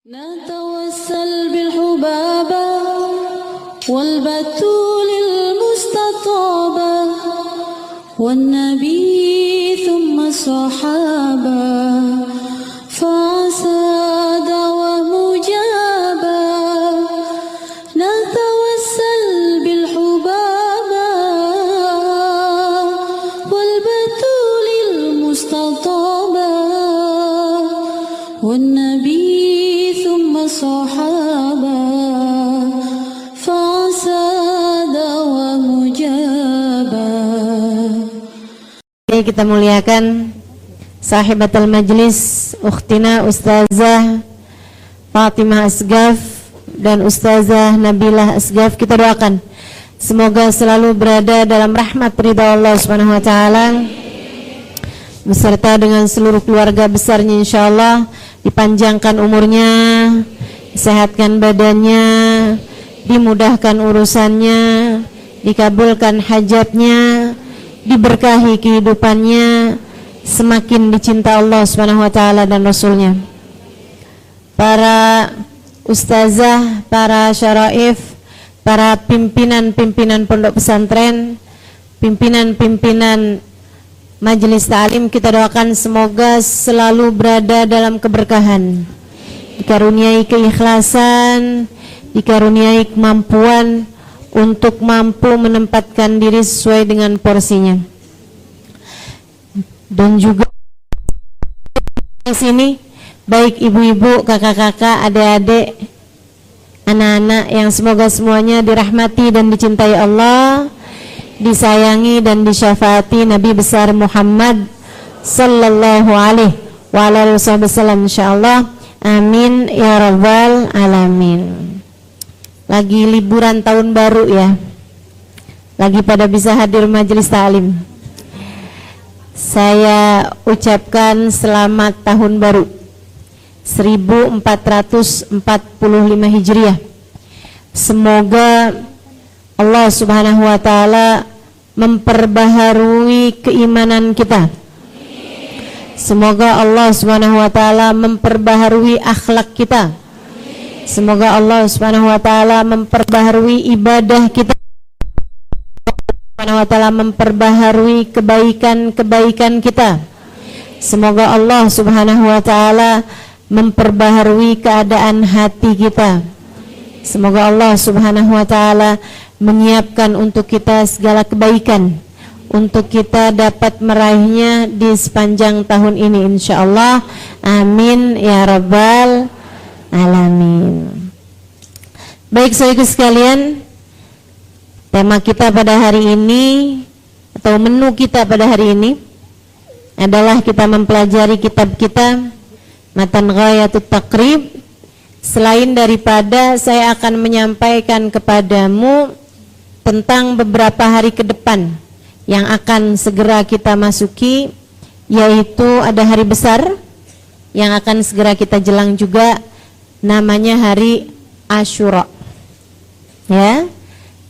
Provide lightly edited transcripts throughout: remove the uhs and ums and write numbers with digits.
نتوسل بالحبابة والبتول المستطابة والنبي ثم الصحابة فعسى دعوة مجابة نتوسل بالحبابة والبتول المستطابة والنبي صحابة فساد ومجابة. Kita muliakan sahibatul majlis ukhtina Ustazah Fatimah Asgaf dan Ustazah Nabilah Asgaf. Kita doakan semoga selalu berada dalam rahmat ridha Allah Subhanahu wa taala beserta dengan seluruh keluarga besarnya, insyaallah dipanjangkan umurnya, disehatkan badannya, dimudahkan urusannya, dikabulkan hajatnya, diberkahi kehidupannya, semakin dicinta Allah Subhanahu wa taala dan Rasulnya. Para ustazah, para syaraif, para pimpinan-pimpinan pondok pesantren, pimpinan-pimpinan majelis ta'lim, kita doakan semoga selalu berada dalam keberkahan, dikaruniai keikhlasan, dikaruniai kemampuan untuk mampu menempatkan diri sesuai dengan porsinya. Dan juga di sini baik ibu-ibu, kakak-kakak, adik-adik, anak-anak yang semoga semuanya dirahmati dan dicintai Allah, disayangi dan disyafaati Nabi besar Muhammad sallallahu alaihi wasallam, insyaallah. Amin ya rabbal alamin. Lagi liburan tahun baru ya, lagi pada bisa hadir majelis ta'lim. Saya ucapkan selamat tahun baru 1445 Hijriah. Semoga Allah Subhanahu wa taala memperbaharui keimanan kita. Semoga Allah Subhanahu wa taala memperbaharui akhlak kita. Semoga Allah Subhanahu wa taala memperbaharui ibadah kita. Subhanahu wa taala memperbaharui kebaikan-kebaikan kita. Semoga Allah Subhanahu wa taala memperbaharui keadaan hati kita. Semoga Allah Subhanahu wa taala menyiapkan untuk kita segala kebaikan, untuk kita dapat meraihnya di sepanjang tahun ini, insyaallah. Amin ya rabbal alamin. Baik saudara sekalian, tema kita pada hari ini atau menu kita pada hari ini adalah kita mempelajari kitab kita Matan Ghayatut Taqrib. Selain daripada saya akan menyampaikan kepadamu tentang beberapa hari ke depan yang akan segera kita masuki, yaitu ada hari besar yang akan segera kita jelang juga, namanya hari Asyura. Ya,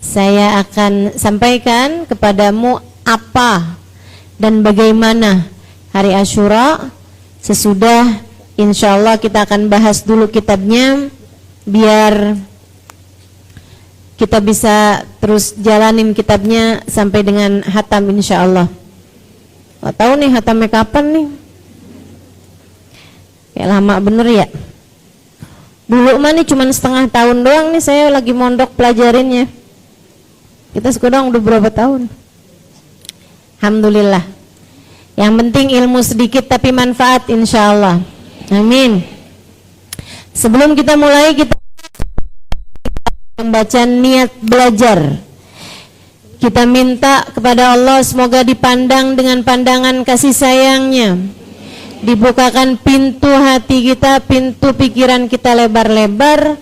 saya akan sampaikan kepadamu apa dan bagaimana hari Asyura. Sesudah insyaallah kita akan bahas dulu kitabnya biar kita bisa terus jalanin kitabnya sampai dengan hatam, insyaallah. Gak tahu nih hatamnya kapan nih, kayak lama bener ya. Dulu mah nih cuman setengah tahun doang nih saya lagi mondok pelajarinnya. Kita sekarang udah berapa tahun. Alhamdulillah. Yang penting ilmu sedikit tapi manfaat, insyaallah. Amin. Sebelum kita mulai, kita membaca niat belajar. Kita minta kepada Allah semoga dipandang dengan pandangan kasih sayangnya, dibukakan pintu hati kita, pintu pikiran kita lebar-lebar,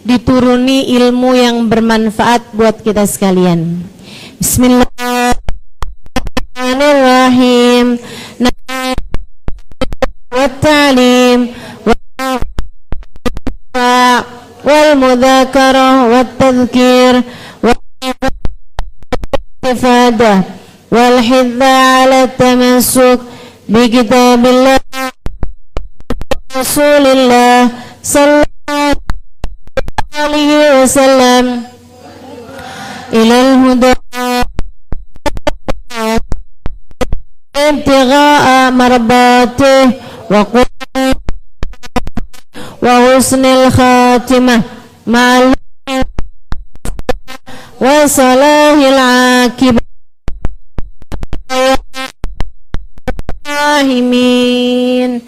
dituruni ilmu yang bermanfaat buat kita sekalian. Bismillahirrahmanirrahim. Wat-ta'lim wal mudzakarah wat tadhkir wal ifadah wal hidza ala tamassuk bi kitabillah Rasulillah sallallahu وسلم إلى الهدى ابتغاء مرضاته وحسن الخاتمة مع وصلاح العاقبة آمين.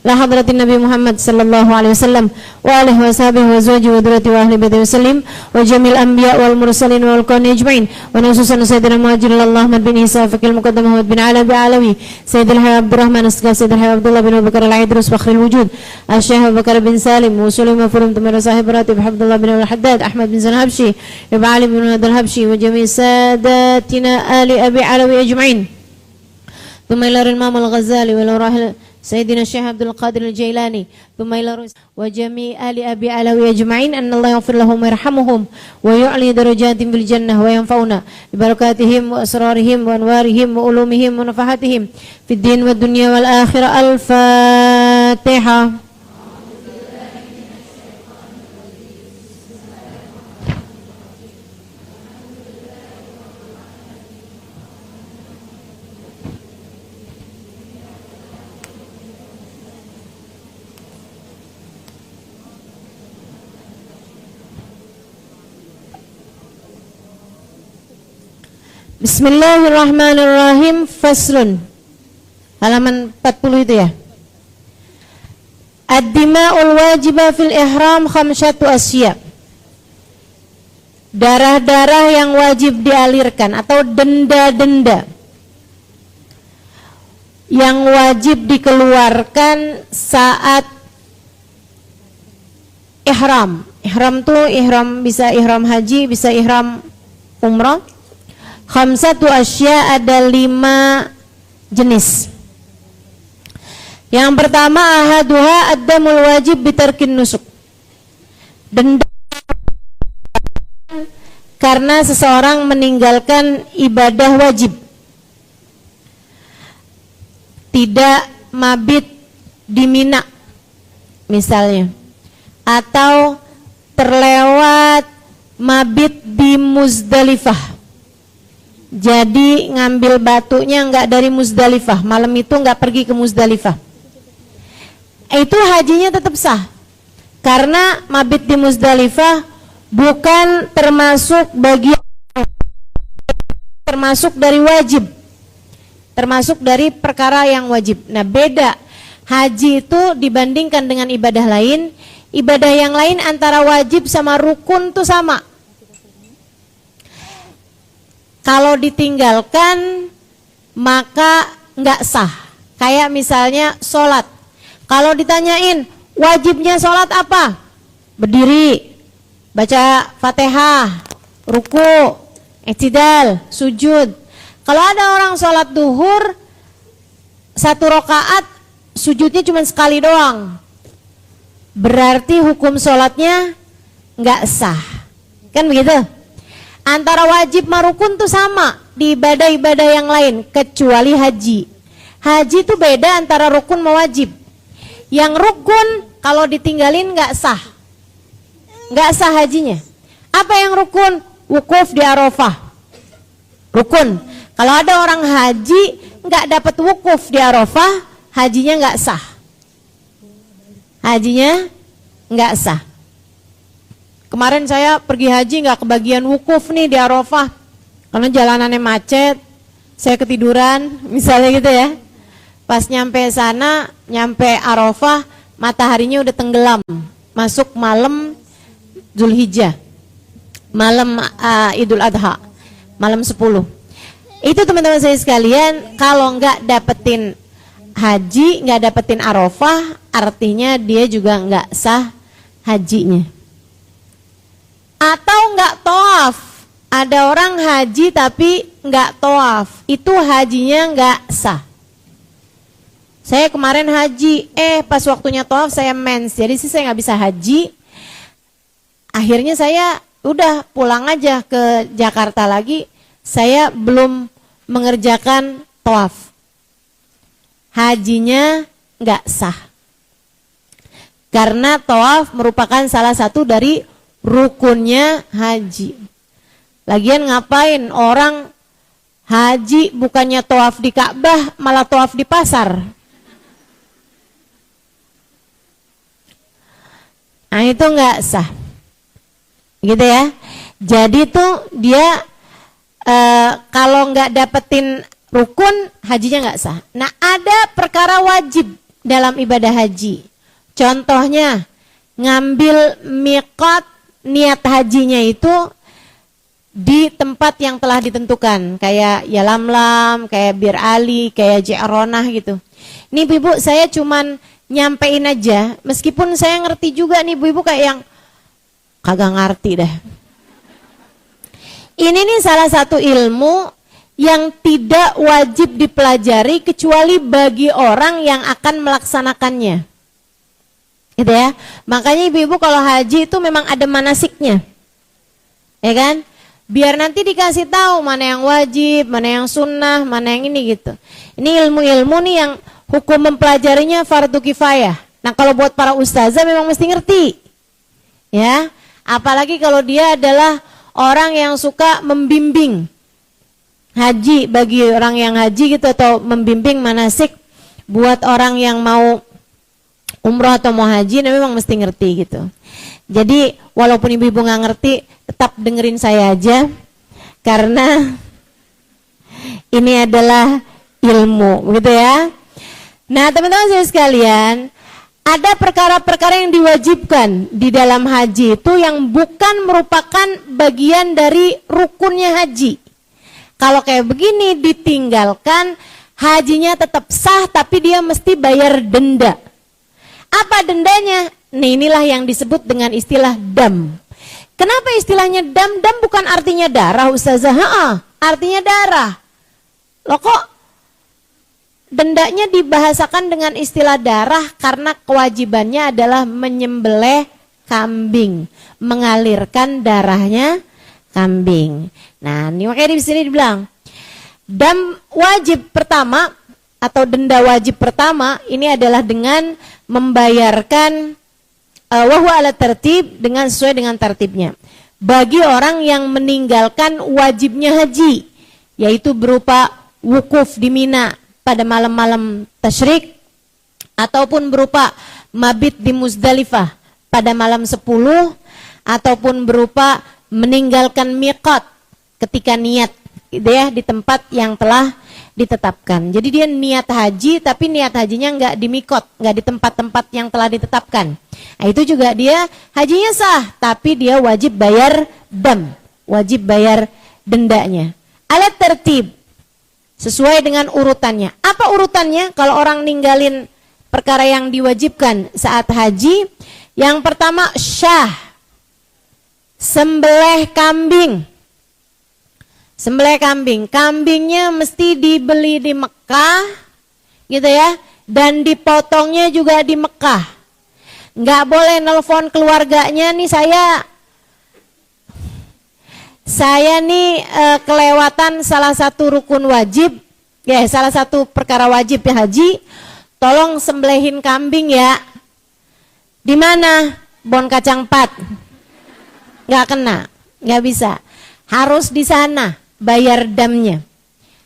La hadratin Nabi Muhammad sallallahu alaihi wasallam wa alihi wa sahbihi wa zawji wa dhurriyyati wa ahli baiti wasallim wa jamil anbiya wal mursalin wal qawni ajma'in wa khususan sayyidina muhajirin Muhammad bin Isa faqil muqaddam Muhammad bin Ala bi Alawi sayyidil hayy Abdurrahman asghar sayyidil hayy Abdullah bin Abu Bakar al-Idrus fakhrul wujud Asy-Syaikh Abu Bakar bin Salim usul mafhum tamara sahib ratib Abdullah bin al-Haddad Ahmad bin Zanhabshi Ibn Ali bin al-Habshi wa jami' sadatina ali Abi Alawi ajma'in ثم إلى الإمام الغزالي والراحل سيدنا الشيخ عبد القادر الجيلاني ثم إلى وجميع آل أبي علوي أجمعين أن الله يغفر لهم ويرحمهم ويعلي درجاتهم في الجنة وينفعنا ببركاتهم وأسرارهم وأنوارهم وعلومهم ونفحاتهم في الدين والدنيا والآخرة. الفاتحة. Bismillahirrahmanirrahim. Faslun. Halaman 40 itu ya. Ad-dima'ul wajibah fil ihram khamsatu asya. Darah-darah yang wajib dialirkan atau denda-denda yang wajib dikeluarkan saat ihram. Ihram tuh bisa ihram haji, bisa ihram umrah. Khamsatu asya, ada 5 jenis. Yang pertama ahaduha ad-damul wajib bitarkin nusuk. Denda karena seseorang meninggalkan ibadah wajib. Tidak mabit di Mina misalnya, atau terlewat mabit di Muzdalifah. Jadi ngambil batunya enggak dari Muzdalifah, malam itu enggak pergi ke Muzdalifah, itu hajinya tetap sah. Karena mabit di Muzdalifah bukan termasuk bagian, termasuk dari wajib, termasuk dari perkara yang wajib. Nah beda, haji itu dibandingkan dengan ibadah lain. Ibadah yang lain antara wajib sama rukun tuh sama. Kalau ditinggalkan maka nggak sah. Kayak misalnya sholat. Kalau ditanyain wajibnya sholat apa? Berdiri, baca Fatihah, ruku, i'tidal, sujud. Kalau ada orang sholat duhur 1 rakaat sujudnya cuma sekali doang, berarti hukum sholatnya nggak sah. Kan begitu? Antara wajib marukun tuh sama di ibadah-ibadah yang lain kecuali haji. Haji tuh beda antara rukun sama wajib. Yang rukun kalau ditinggalin nggak sah, nggak sah hajinya. Apa yang rukun? Wukuf di Arafah, rukun. Kalau ada orang haji nggak dapat wukuf di Arafah, hajinya nggak sah. Hajinya nggak sah. Kemarin saya pergi haji nggak kebagian wukuf nih di Arafah karena jalanannya macet, saya ketiduran misalnya gitu ya. Pas nyampe sana, nyampe Arafah, mataharinya udah tenggelam, masuk malam Zulhijjah, malam Idul Adha, malam 10. Itu teman-teman saya sekalian, kalau nggak dapetin haji, nggak dapetin Arafah, artinya dia juga nggak sah hajinya. Atau nggak tawaf, ada orang haji tapi nggak tawaf, itu hajinya nggak sah. Saya kemarin haji, pas waktunya tawaf saya mens, jadi sih saya nggak bisa haji. Akhirnya saya udah pulang aja ke Jakarta lagi, saya belum mengerjakan tawaf, hajinya nggak sah. Karena tawaf merupakan salah satu dari rukunnya haji. Lagian ngapain orang haji bukannya tawaf di Ka'bah malah tawaf di pasar? Nah itu nggak sah, gitu ya. Jadi tuh dia kalau nggak dapetin rukun hajinya nggak sah. Nah ada perkara wajib dalam ibadah haji. Contohnya ngambil miqat niat hajinya itu di tempat yang telah ditentukan, kayak Yalamlam, kayak Bir Ali, kayak Ji'ronah gitu. Nih ibu, saya cuman nyampein aja, meskipun saya ngerti juga nih ibu kayak yang kagak ngerti dah. Ini nih salah satu ilmu yang tidak wajib dipelajari kecuali bagi orang yang akan melaksanakannya. Gitu ya. Makanya ibu-ibu kalau haji itu memang ada manasiknya. Ya kan? Biar nanti dikasih tahu mana yang wajib, mana yang sunnah, mana yang ini gitu. Ini ilmu-ilmu nih yang hukum mempelajarinya fardu kifayah. Nah kalau buat para ustazah memang mesti ngerti. Ya, apalagi kalau dia adalah orang yang suka membimbing haji bagi orang yang haji gitu, atau membimbing manasik buat orang yang mau umroh atau mau haji, nah memang mesti ngerti gitu. Jadi walaupun ibu-ibu nggak ngerti, tetap dengerin saya aja, karena ini adalah ilmu, gitu ya. Nah teman-teman saya sekalian, ada perkara-perkara yang diwajibkan di dalam haji itu yang bukan merupakan bagian dari rukunnya haji. Kalau kayak begini ditinggalkan, hajinya tetap sah, tapi dia mesti bayar denda. Apa dendanya? Nah inilah yang disebut dengan istilah dam. Kenapa istilahnya dam? Dam bukan artinya darah ustazah, artinya darah. Loh kok dendanya dibahasakan dengan istilah darah? Karena kewajibannya adalah menyembelih kambing, mengalirkan darahnya kambing. Nah ini makanya di sini dibilang dam wajib pertama atau denda wajib pertama ini adalah dengan membayarkan wahwa ala tertib, dengan sesuai dengan tertibnya, bagi orang yang meninggalkan wajibnya haji, yaitu berupa wukuf di Mina pada malam-malam tasyrik, ataupun berupa mabit di Muzdalifah pada malam 10, ataupun berupa meninggalkan miqat ketika niat, gitu ya, di tempat yang telah ditetapkan. Jadi dia niat haji, tapi niat hajinya nggak di miqat, nggak di tempat-tempat yang telah ditetapkan. Nah, itu juga dia hajinya sah, tapi dia wajib bayar dam, wajib bayar dendanya. Alat tertib, sesuai dengan urutannya. Apa urutannya kalau orang ninggalin perkara yang diwajibkan saat haji? Yang pertama syah, sembelih kambing. Sembelih kambing, kambingnya mesti dibeli di Mekah, gitu ya, dan dipotongnya juga di Mekah. Nggak boleh nelpon keluarganya, nih saya nih kelewatan salah satu rukun wajib, ya salah satu perkara wajib ya haji, tolong sembelihin kambing ya. Di mana? Bon Kacang 4. Nggak kena, nggak bisa. Harus di sana. Bayar damnya.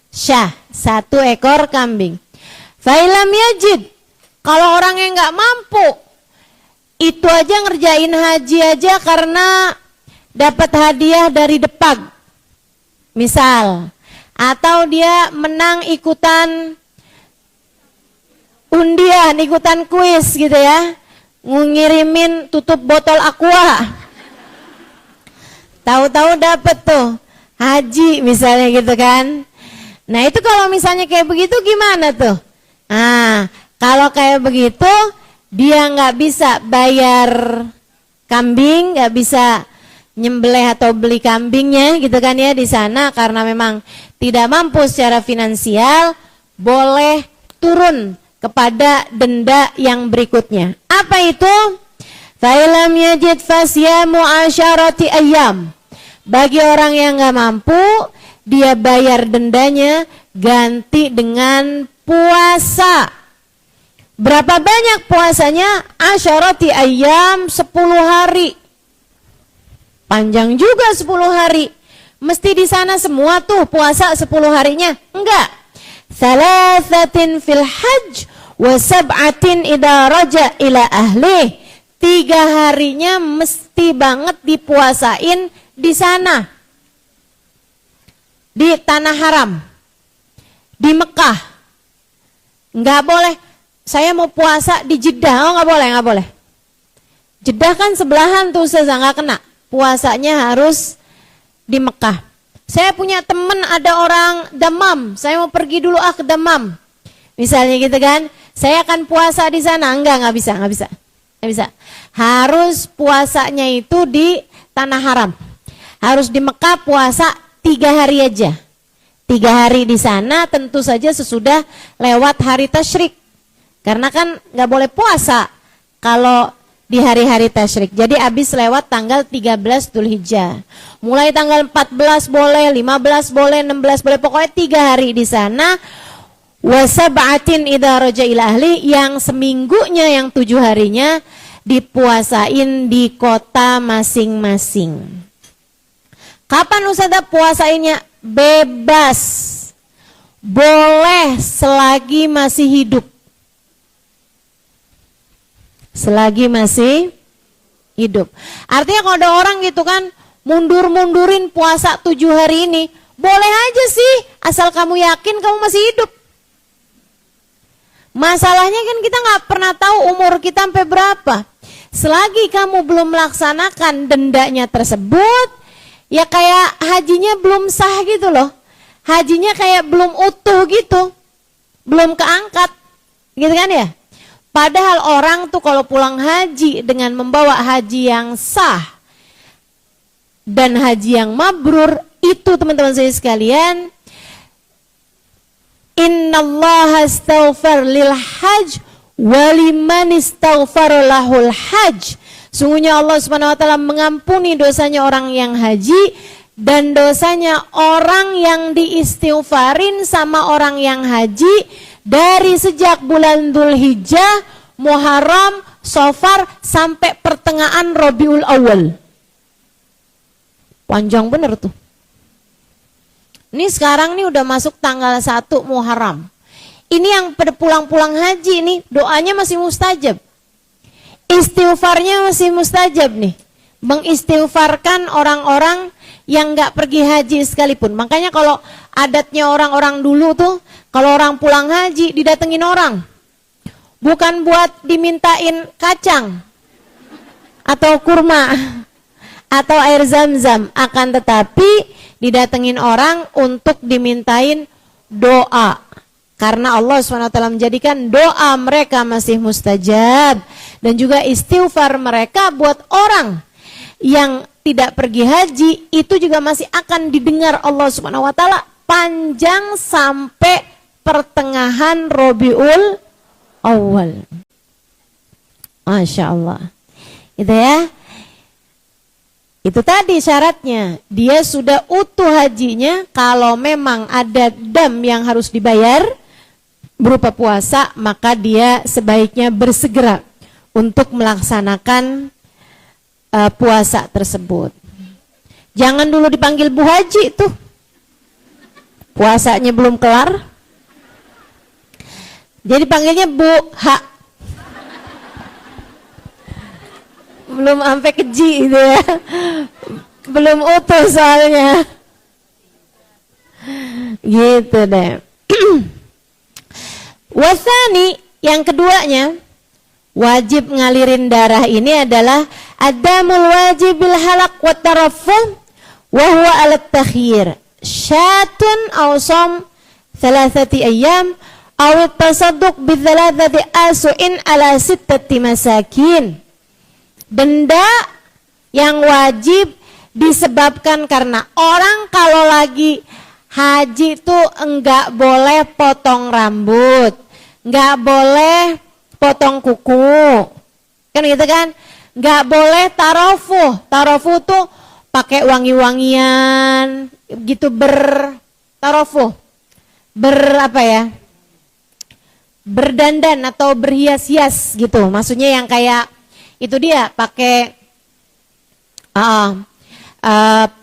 Syah, 1 ekor kambing. Failam yajid, kalau orang yang nggak mampu, itu aja ngerjain haji aja karena dapat hadiah dari Depag, misal, atau dia menang ikutan undian, ikutan kuis gitu ya, ngirimin tutup botol aqua, tahu-tahu dapat tuh haji misalnya gitu kan. Nah itu kalau misalnya kayak begitu gimana tuh? Nah kalau kayak begitu dia nggak bisa bayar kambing, nggak bisa nyembelih atau beli kambingnya gitu kan ya di sana, karena memang tidak mampu secara finansial, boleh turun kepada denda yang berikutnya. Apa itu? Fa'ilam yajid fasyamu asyarati ayyam. Bagi orang yang nggak mampu, dia bayar dendanya ganti dengan puasa. Berapa banyak puasanya? Asyarati ayyam, 10 hari. Panjang juga 10 hari. Mesti di sana semua tuh puasa 10 harinya? Enggak. Thalathatin fil hajj wa sab'atin idza raja ila ahli. 3 harinya mesti banget dipuasain di sana. Di tanah haram. Di Mekah. Enggak boleh. Saya mau puasa di Jeddah. Oh, enggak boleh. Jeddah kan sebelahan tuh, Ustazah, enggak kena. Puasanya harus di Mekah. Saya punya temen ada orang Damam, saya mau pergi dulu ke Damam. Misalnya gitu kan, saya akan puasa di sana. Enggak bisa. Harus puasanya itu di tanah haram. Harus di Mekah puasa 3 hari aja. 3 hari di sana tentu saja sesudah lewat hari tasyrik. Karena kan enggak boleh puasa kalau di hari-hari tasyrik. Jadi habis lewat tanggal 13 Dzulhijjah. Mulai tanggal 14 boleh, 15 boleh, 16 boleh, pokoknya 3 hari di sana. Wa sab'atin idza raja ila ahli, yang seminggunya, yang 7 harinya dipuasain di kota masing-masing. Kapan Ustazah puasainnya? Bebas. Boleh selagi masih hidup. Selagi masih hidup. Artinya kalau ada orang gitu kan mundur-mundurin puasa 7 hari ini, boleh aja sih, asal kamu yakin kamu masih hidup. Masalahnya kan kita nggak pernah tahu umur kita sampai berapa. Selagi kamu belum melaksanakan dendanya tersebut, ya kayak hajinya belum sah gitu loh. Hajinya kayak belum utuh gitu, belum keangkat, gitu kan ya. Padahal orang tuh kalau pulang haji dengan membawa haji yang sah dan haji yang mabrur, itu teman-teman saya sekalian, innallaha astaghfar lil hajj waliman istaghfar lahul hajj. Sungguhnya Allah Subhanahu wa taala mengampuni dosanya orang yang haji dan dosanya orang yang diistighfarin sama orang yang haji dari sejak bulan Dzulhijjah, Muharram, Safar sampai pertengahan Rabiul Awal. Panjang bener tuh. Ini sekarang nih udah masuk tanggal 1 Muharram. Ini yang pada pulang-pulang haji nih, doanya masih mustajab. Istighfarnya masih mustajab nih. Mengistighfarkan orang-orang yang gak pergi haji sekalipun. Makanya kalau adatnya orang-orang dulu tuh, kalau orang pulang haji didatengin orang. Bukan buat dimintain kacang atau kurma atau air zam-zam, akan tetapi didatengin orang untuk dimintain doa. Karena Allah SWT menjadikan doa mereka masih mustajab. Dan juga istighfar mereka buat orang yang tidak pergi haji, itu juga masih akan didengar Allah SWT panjang sampai pertengahan Rabiul Awal. Masya Allah. Gitu ya. Itu tadi syaratnya. Dia sudah utuh hajinya. Kalau memang ada dam yang harus dibayar berupa puasa, maka dia sebaiknya bersegera untuk melaksanakan puasa tersebut. Jangan dulu dipanggil Bu Haji tuh. Puasanya belum kelar. Jadi panggilnya Bu Ha. Belum sampai keji gitu ya. Belum utuh soalnya. Gitu deh. Wasani, yang keduanya, wajib ngalirin darah ini adalah adamul wajibil halak wa tarafuh wa huwa alat takhir. Syatun aw som 3 ayyam aw tasadduq bi 3 asu'in ala 6 masakin. Denda yang wajib disebabkan karena orang kalau lagi haji tuh enggak boleh potong rambut, enggak boleh potong kuku, kan gitu kan? Enggak boleh tarofuh. Tarofuh tuh pakai wangi-wangian gitu, tarofuh, apa ya, berdandan atau berhias-hias gitu. Maksudnya yang kayak itu dia pakai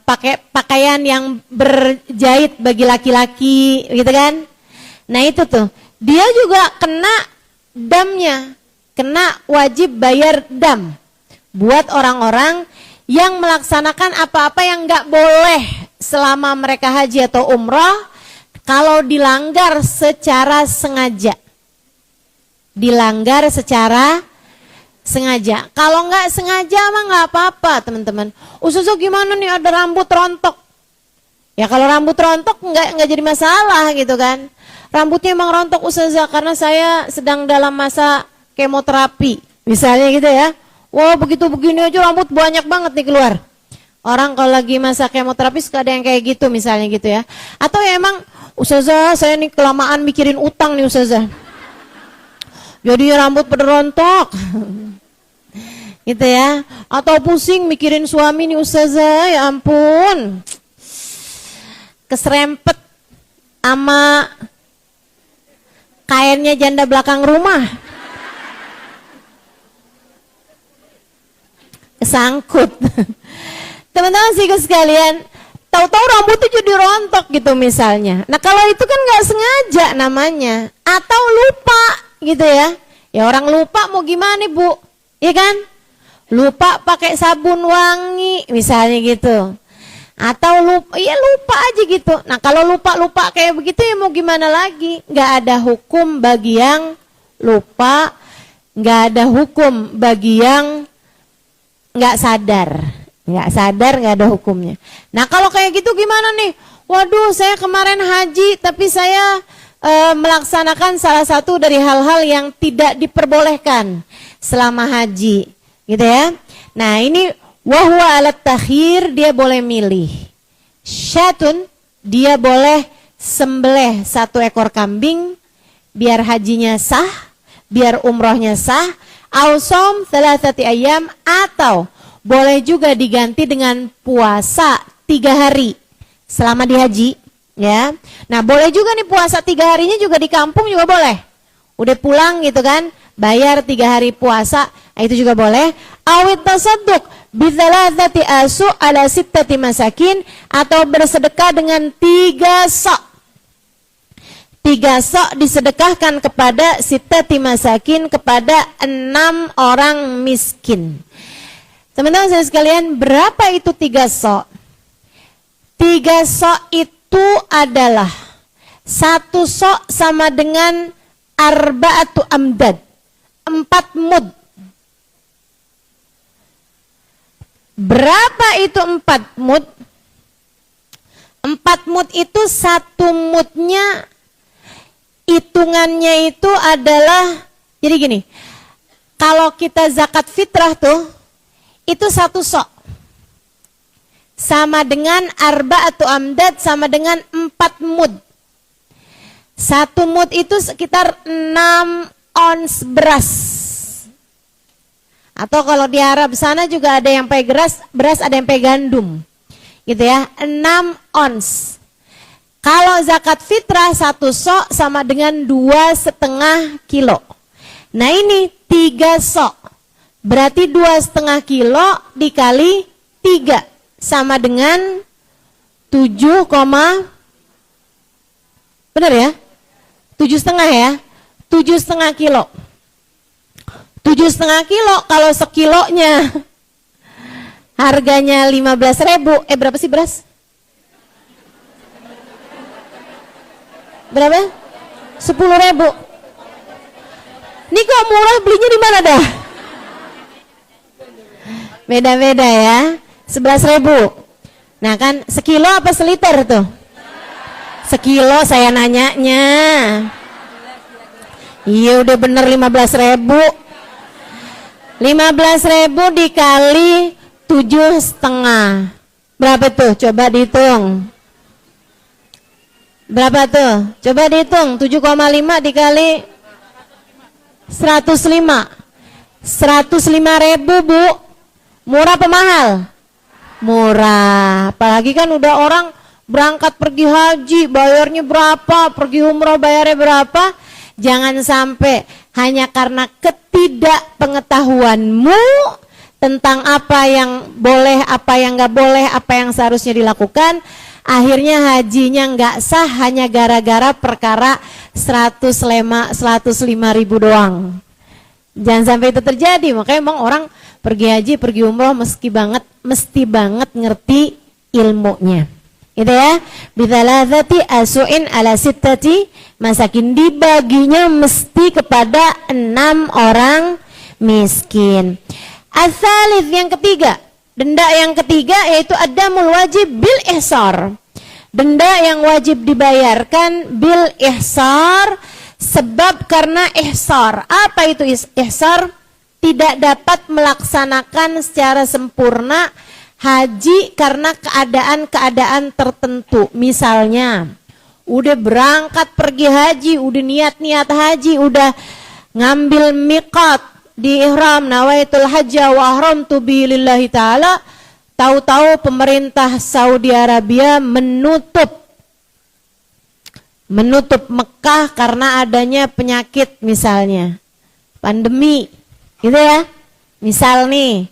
pakai pakaian yang berjahit bagi laki-laki, gitu kan? Nah itu tuh, dia juga kena damnya, kena wajib bayar dam buat orang-orang yang melaksanakan apa-apa yang nggak boleh selama mereka haji atau umroh kalau dilanggar secara sengaja. Dilanggar secara sengaja. Kalau nggak sengaja mah nggak apa-apa teman-teman. Ustazah gimana nih ada rambut rontok? Ya kalau rambut rontok nggak jadi masalah gitu kan. Rambutnya emang rontok Ustazah karena saya sedang dalam masa kemoterapi. Misalnya gitu ya. Wah begitu begini aja rambut banyak banget nih keluar. Orang kalau lagi masa kemoterapi suka ada yang kayak gitu misalnya gitu ya. Atau ya emang Ustazah saya nih kelamaan mikirin utang nih Ustazah. Jadi rambut pada rontok. Gitu ya. Atau pusing mikirin suami nih Ustazah, ya ampun. Keserempet sama kainnya janda belakang rumah. Kesangkut. Teman-teman sih sekalian, tahu-tahu rambutnya jadi rontok gitu misalnya. Nah kalau itu kan nggak sengaja namanya, atau lupa gitu ya. Ya orang lupa mau gimana Bu, ya kan? Lupa pakai sabun wangi misalnya gitu. Atau lupa, ya lupa aja gitu. Nah kalau lupa kayak begitu ya mau gimana lagi? Nggak ada hukum bagi yang lupa, nggak ada hukum bagi yang nggak sadar. Nggak sadar nggak ada hukumnya. Nah kalau kayak gitu gimana nih? Waduh saya kemarin haji tapi saya melaksanakan salah satu dari hal-hal yang tidak diperbolehkan selama haji, gitu ya. Nah ini wahwa alat takhir, dia boleh milih. Syatun, dia boleh sembelih 1 ekor kambing biar hajinya sah, biar umrohnya sah. Ausom 3 ayam, atau boleh juga diganti dengan puasa 3 hari selama di haji. Ya, nah boleh juga nih puasa 3 harinya juga di kampung juga boleh. Udah pulang gitu kan, bayar 3 hari puasa, nah itu juga boleh. Awit tasadduk bithalathati asu ala sittati masakin, atau bersedekah dengan 3 sok. 3 sok disedekahkan kepada sittati masakin, kepada 6 orang miskin. Teman-teman saya sekalian, berapa itu 3 sok? 3 sok itu adalah 1 sok sama dengan arba'atu amdad, 4 mud. Berapa itu 4 mud? 4 mud itu 1 mudnya hitungannya itu adalah, jadi gini, kalau kita zakat fitrah tuh itu 1 sok sama dengan arba'atu amdad, sama dengan 4 mud. 1 mud itu sekitar 6 ons beras. Atau kalau di Arab sana juga ada yang pakai beras, ada yang pakai gandum. Gitu ya, 6 ons. Kalau zakat fitrah 1 sok sama dengan 2,5 kilo. Nah ini 3 sok. Berarti 2,5 kilo dikali 3 sama dengan 7, benar ya? 7,5 ya? 7,5 kilo. 7,5 kilo kalau sekilonya harganya 15.000. Berapa sih beras? Berapa? 10.000. Ini kok murah, belinya di mana dah? Beda-beda ya. 11.000. Nah kan sekilo apa seliter tuh? Sekilo saya nanyanya. Iya udah bener 15.000. 15.000 dikali 7,5. Berapa tuh? Coba dihitung. Berapa tuh? Coba dihitung. 7,5 dikali 105. 105.000 Bu. Murah apa mahal? Murah. Apalagi kan udah orang berangkat pergi haji, bayarnya berapa, pergi umroh bayarnya berapa. Jangan sampai hanya karena ketidakpengetahuanmu tentang apa yang boleh, apa yang nggak boleh, apa yang seharusnya dilakukan. Akhirnya hajinya nggak sah hanya gara-gara perkara 105 ribu doang. Jangan sampai itu terjadi. Makanya emang orang pergi haji, pergi umroh mesti banget ngerti ilmunya. Gitu ya. Bithalathati asu'in ala sittati masakin, dibaginya mesti kepada 6 orang miskin. As-salits, yang ketiga, denda yang ketiga yaitu adamul wajib bil ihsar. Denda yang wajib dibayarkan bil ihsar, sebab karena ihsar. Apa itu ihsar? Tidak dapat melaksanakan secara sempurna haji karena keadaan-keadaan tertentu. Misalnya, udah berangkat pergi haji, udah niat-niat haji, udah ngambil miqat di ihram, nawaitul hajja wa ahramtu bi lillahi ta'ala. Tahu-tahu pemerintah Saudi Arabia menutup Mekah karena adanya penyakit, misalnya pandemi, gitu ya. Misal nih,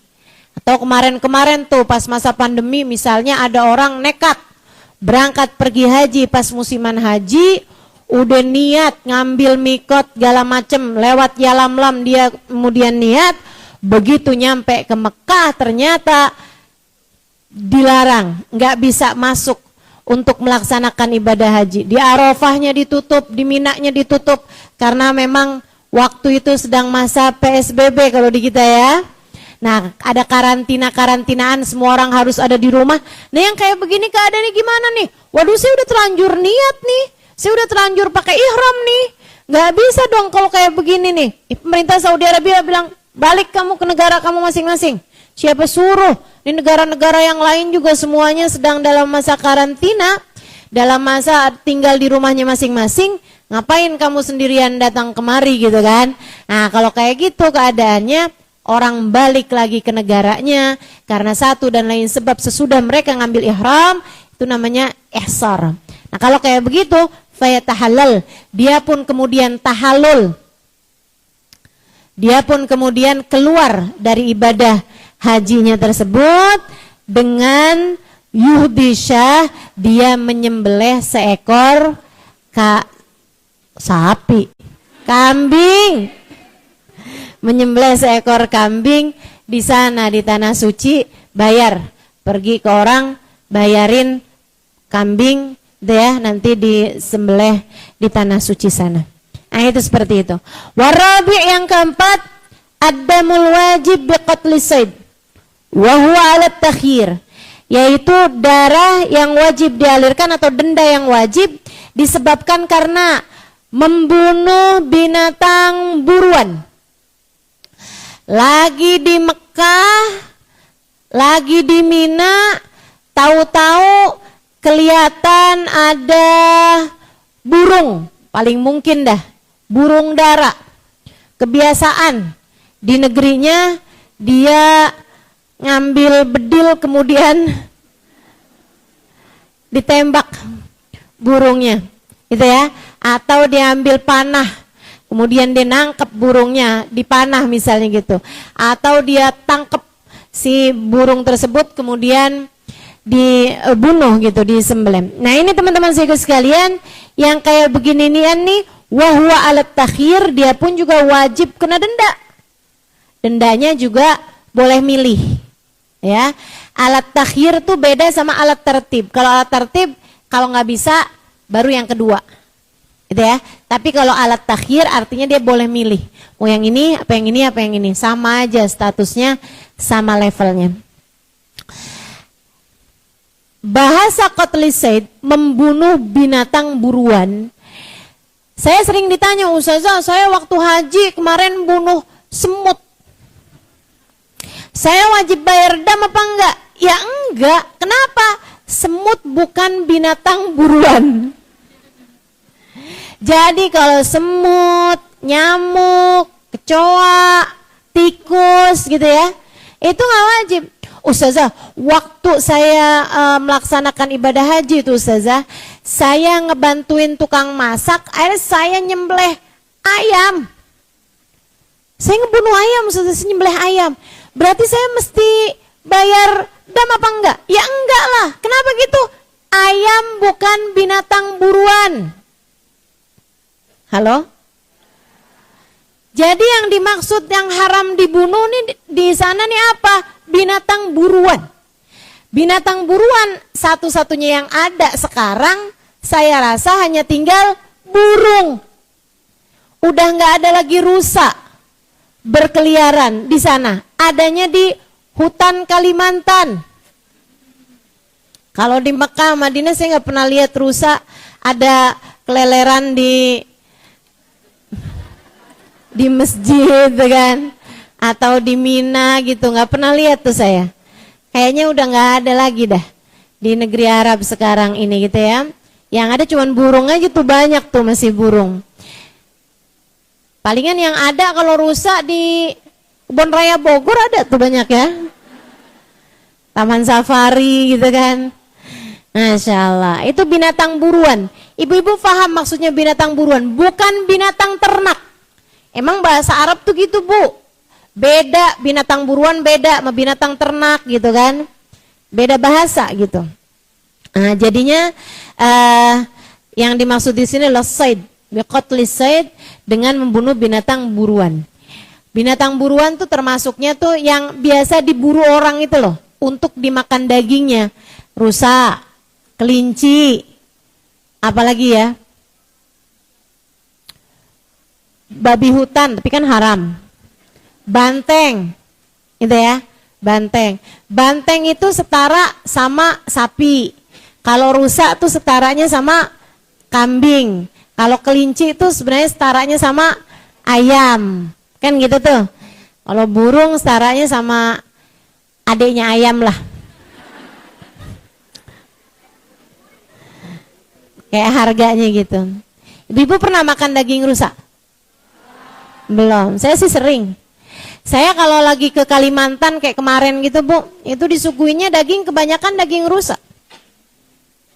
atau kemarin-kemarin tuh pas masa pandemi, misalnya ada orang nekat berangkat pergi haji pas musiman haji, udah niat ngambil mikot segala macem, lewat Yalamlam dia kemudian niat, begitu nyampe ke Mekah ternyata dilarang, nggak bisa masuk untuk melaksanakan ibadah haji. Di Arafahnya ditutup, di Minanya ditutup, karena memang waktu itu sedang masa PSBB kalau di kita ya. Nah, ada karantinaan, semua orang harus ada di rumah. Nah, yang kayak begini keadaannya gimana nih? Waduh, saya udah terlanjur niat nih, saya udah terlanjur pakai ihram nih, nggak bisa dong kalau kayak begini nih. Pemerintah Saudi Arabia bilang, balik kamu ke negara kamu masing-masing. Siapa suruh? Di negara-negara yang lain juga semuanya sedang dalam masa karantina, dalam masa tinggal di rumahnya masing-masing. Ngapain kamu sendirian datang kemari gitu kan? Nah, kalau kayak gitu keadaannya, orang balik lagi ke negaranya karena satu dan lain sebab sesudah mereka ngambil ihram, itu namanya ihsar. Nah, kalau kayak begitu, fayatahallal, dia pun kemudian tahallul. Dia pun kemudian keluar dari ibadah hajinya tersebut dengan yuhdishah, dia menyembelih seekor sapi, kambing, menyembelih seekor kambing di sana di tanah suci, bayar, pergi ke orang bayarin kambing deh, nanti disembelih di tanah suci sana. Nah, itu seperti itu. Warabi, yang keempat, adamul wajib biqatli sayd wa huwa ala takhir, yaitu darah yang wajib dialirkan atau denda yang wajib disebabkan karena membunuh binatang buruan. Lagi di Mekah, lagi di Mina, tahu-tahu kelihatan ada burung, paling mungkin dah burung dara. Kebiasaan di negerinya dia ngambil bedil kemudian ditembak burungnya, gitu ya. Atau diambil panah, kemudian dia nangkep burungnya, dipanah misalnya gitu. Atau dia tangkep si burung tersebut kemudian dibunuh gitu, disembelih. Nah, ini teman-teman sekalian, yang kayak begini-nian nih, wahwa alat takhir, dia pun juga wajib kena denda. Dendanya juga boleh milih, ya. Alat takhir tuh beda sama alat tertib. Kalau alat tertib, kalau nggak bisa, baru yang kedua, gitu ya. Tapi kalau alat takhir artinya dia boleh milih, mau yang ini, apa yang ini, apa yang ini, sama aja statusnya, sama levelnya. Bahasa qatli sayd, membunuh binatang buruan. Saya sering ditanya, Ustazah, saya waktu haji kemarin bunuh semut, saya wajib bayar dam apa enggak? Ya enggak. Kenapa? Semut bukan binatang buruan. Jadi kalau semut, nyamuk, kecoa, tikus gitu ya, itu nggak wajib. Ustazah, waktu saya melaksanakan ibadah haji itu Ustazah, saya ngebantuin tukang masak, akhirnya saya nyembelih ayam. Saya ngebunuh ayam, Ustazah, saya nyembelih ayam. Berarti saya mesti bayar dam apa enggak? Ya enggak lah. Kenapa gitu? Ayam bukan binatang buruan. Halo? Jadi yang dimaksud yang haram dibunuh nih di sana nih apa? Binatang buruan. Binatang buruan satu-satunya yang ada sekarang saya rasa hanya tinggal burung. Udah nggak ada lagi rusa berkeliaran di sana. Adanya di hutan Kalimantan. Kalau di Mekah, Madinah saya nggak pernah lihat rusa ada keleleran di masjid kan, atau di Mina gitu, nggak pernah lihat tuh saya. Kayaknya udah nggak ada lagi dah di negeri Arab sekarang ini gitu ya. Yang ada cuman burung aja tuh, banyak tuh masih burung. Palingan yang ada kalau rusak di Kebun Raya Bogor ada tuh banyak ya. Taman safari gitu kan. Masya Allah, itu binatang buruan. Ibu-ibu paham maksudnya binatang buruan, bukan binatang ternak. Emang bahasa Arab tuh gitu Bu, beda binatang buruan beda sama binatang ternak gitu kan, beda bahasa gitu. Nah, jadinya yang dimaksud di sini adalah said, biqatli said, dengan membunuh binatang buruan. Binatang buruan tuh termasuknya tuh yang biasa diburu orang itu loh, untuk dimakan dagingnya, rusa, kelinci, apalagi ya, babi hutan, tapi kan haram. Banteng, gitu ya, banteng. Banteng itu setara sama sapi. Kalau rusa tuh setaranya sama kambing. Kalau kelinci itu sebenarnya setaranya sama ayam, kan gitu tuh. Kalau burung setaranya sama adiknya ayam lah. Kayak harganya gitu. Ibu pernah makan daging rusa? Belum, saya sih sering. Saya kalau lagi ke Kalimantan kayak kemarin gitu Bu, itu disuguhinya daging kebanyakan daging rusa.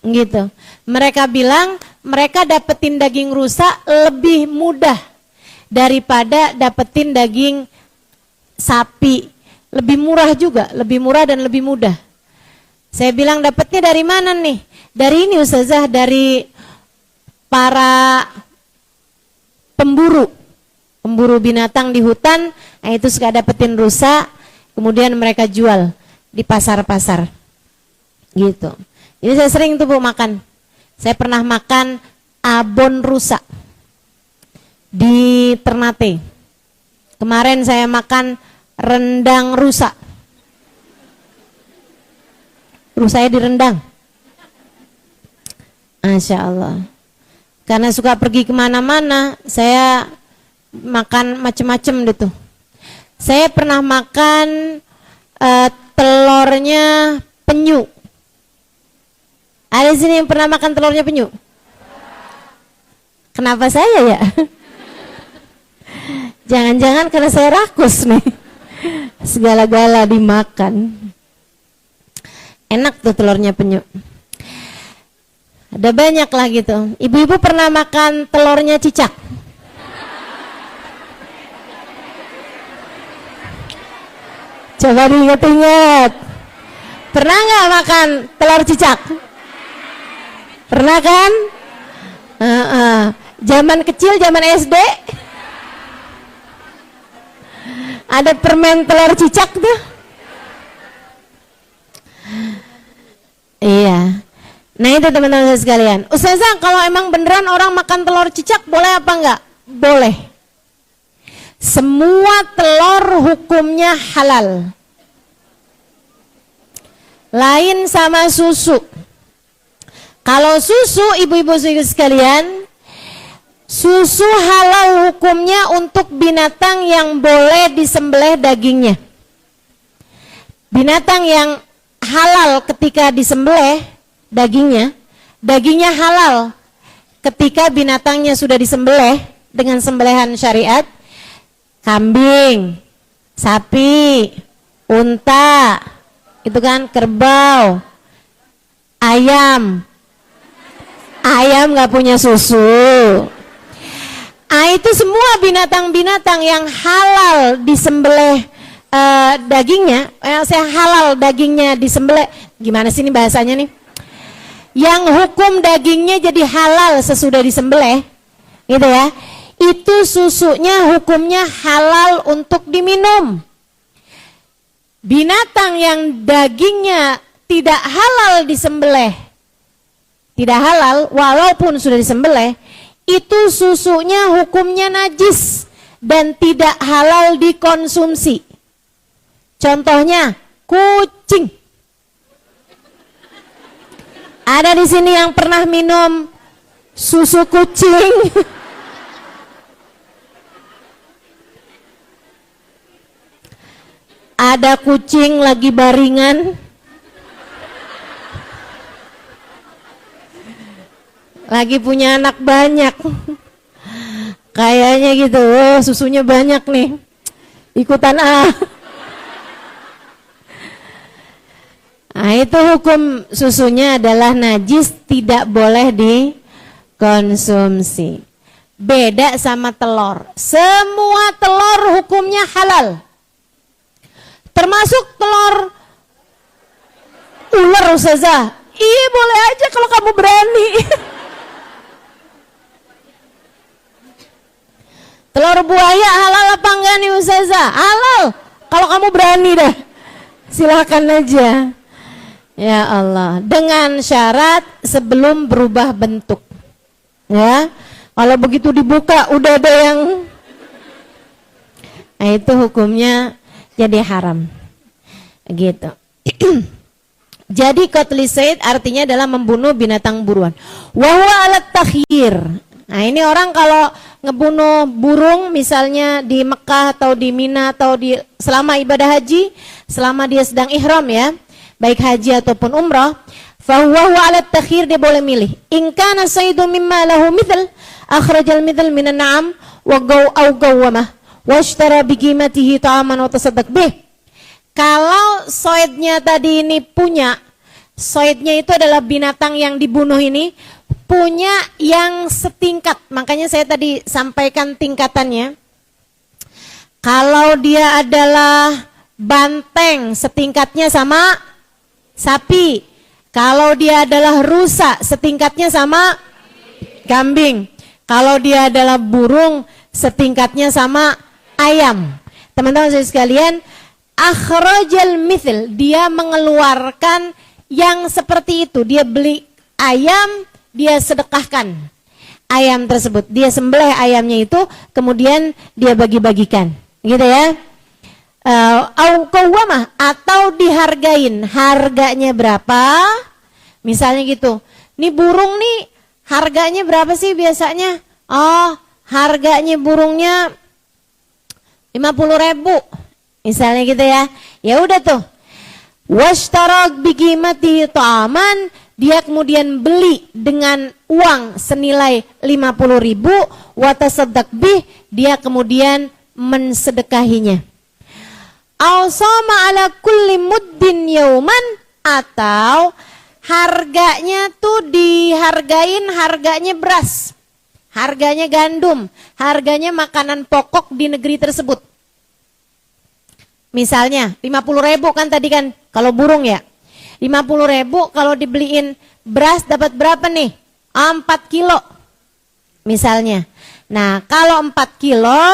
Gitu. Mereka bilang mereka dapetin daging rusa lebih mudah daripada dapetin daging sapi. Lebih murah juga, lebih murah dan lebih mudah. Saya bilang dapetnya dari mana nih? Dari ini Ustazah, dari para pemburu binatang di hutan, nah itu suka dapetin rusa, kemudian mereka jual di pasar-pasar gitu. Jadi saya sering tuh Bu makan. Saya pernah makan abon rusa di Ternate. Kemarin saya makan rendang rusa. Rusanya direndang. Masya Allah. Karena suka pergi kemana-mana, saya makan macem-macem gitu. Saya pernah makan telurnya penyu. Ada di sini yang pernah makan telurnya penyu? Kenapa saya ya? Jangan-jangan karena saya rakus nih. Segala-gala dimakan. Enak tuh telurnya penyu. Ada banyak lah gitu. Ibu-ibu pernah makan telurnya cicak? Coba diingat-ingat. Pernah nggak makan telur cicak? Pernah kan? Zaman kecil, zaman SD, ada permen telur cicak tuh. Iya. Nah itu teman-teman sekalian. Ustazah, kalau emang beneran orang makan telur cicak boleh apa enggak? Boleh. Semua telur hukumnya halal. Lain sama susu. Kalau susu, ibu-ibu sekalian, susu halal hukumnya untuk binatang yang boleh disembelih dagingnya. Binatang yang halal ketika disembelih dagingnya halal ketika binatangnya sudah disembelih dengan sembelihan syariat. Kambing, sapi, unta, itu kan, kerbau, ayam nggak punya susu. Itu semua binatang-binatang yang halal disembelih dagingnya, saya halal dagingnya disembelih, gimana sih ini bahasanya nih? Yang hukum dagingnya jadi halal sesudah disembelih, gitu ya. Itu susunya hukumnya halal untuk diminum. Binatang yang dagingnya tidak halal disembelih, tidak halal walaupun sudah disembelih, itu susunya hukumnya najis dan tidak halal dikonsumsi. Contohnya kucing. Ada di sini yang pernah minum susu kucing? Ada kucing lagi baringan, lagi punya anak banyak, kayaknya gitu, oh, susunya banyak nih, ikutan Nah, itu hukum susunya adalah najis, tidak boleh dikonsumsi. Beda sama telur. Semua telur hukumnya halal. Termasuk telur ular, Ustazah. Iya, boleh aja kalau kamu berani. Telur buaya halal apa enggak nih, Ustazah? Halal. Kalau kamu berani dah. Silakan aja. Ya Allah, dengan syarat sebelum berubah bentuk. Ya. Kalau begitu dibuka udah ada yang, nah itu hukumnya jadi haram. Gitu. Jadi qatli sayd artinya adalah membunuh binatang buruan. Wa huwa alat takhir. Nah, ini orang kalau ngebunuh burung misalnya di Mekah atau di Mina atau di selama ibadah haji, selama dia sedang ihram ya, baik haji ataupun umrah, fahuwa alat takhir, dia boleh milih. In kana saydu mimma lahu mithl, akhrajal mithl minan na'am wa gawwamah washtara biqimatihi ta'aman wa tasaddaq bih. Kalau soidnya tadi ini punya, soidnya itu adalah binatang yang dibunuh ini punya yang setingkat, makanya saya tadi sampaikan tingkatannya. Kalau dia adalah banteng, setingkatnya sama sapi. Kalau dia adalah rusa, setingkatnya sama kambing. Kalau dia adalah burung, setingkatnya sama ayam. Teman-teman saya sekalian, akhrajal mithl, dia mengeluarkan yang seperti itu. Dia beli ayam, dia sedekahkan ayam tersebut. Dia sembelih ayamnya itu, kemudian dia bagi-bagikan. Gitu ya. Atau dihargain, harganya berapa? Misalnya gitu. Nih burung nih harganya berapa sih biasanya? Oh, harganya burungnya 50.000. Misalnya gitu ya. Ya udah tuh. Washtarak biqimati ta'aman, dia kemudian beli dengan uang senilai 50.000, wa tasaddaq bih, dia kemudian mensedekahinya. Awsama ala kulli muddin yauman, atau harganya tuh dihargain harganya beras, harganya gandum, harganya makanan pokok di negeri tersebut. Misalnya 50.000 kan tadi kan kalau burung ya, 50.000 kalau dibeliin beras dapat berapa nih? 4 kilo misalnya. Nah kalau 4 kilo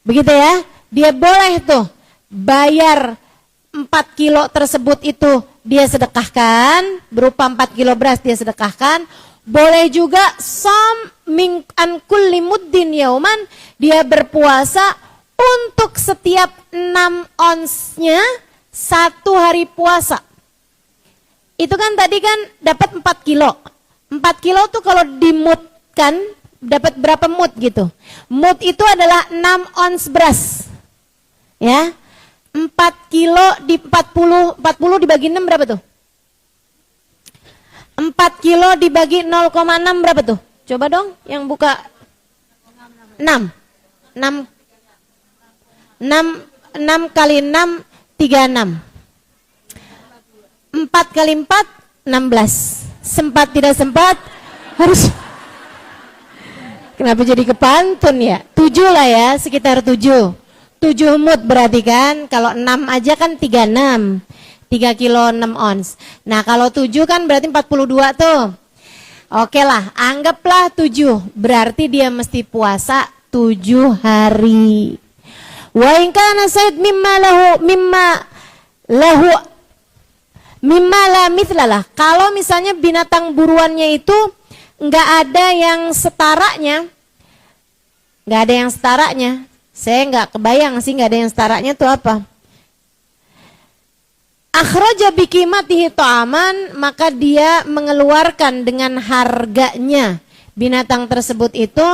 begitu ya, dia boleh tuh bayar 4 kilo tersebut itu dia sedekahkan, berupa 4 kilo beras dia sedekahkan. Boleh juga som min an kulli muddin yauman, dia berpuasa untuk setiap 6 onsnya 1 hari puasa. Itu kan tadi kan dapat 4 kilo. 4 kilo tuh kalau dimutkan dapat berapa mut gitu. Mut itu adalah 6 ons beras. Ya. 4 kilo di 40 dibagi 6 berapa tuh? 4 kilo dibagi 0,6 berapa tuh? Coba dong yang buka. 6 kali 6 36. 4 kali 4 16. Sempat tidak sempat harus. Kenapa jadi kepantun ya? 7 lah ya, sekitar 7. 7 mud berarti kan, kalau 6 aja kan 36, 3 kilo 6 ons. Nah kalau 7 kan berarti 42 tuh. Oke lah, anggaplah 7, berarti dia mesti puasa 7 hari. Wa in kana sayd mimma la mithlalah. Kalau misalnya binatang buruannya itu nggak ada yang setaranya, saya nggak kebayang sih nggak ada yang setaranya tuh apa. Akhraja bikimatihi ta'aman, maka dia mengeluarkan dengan harganya binatang tersebut itu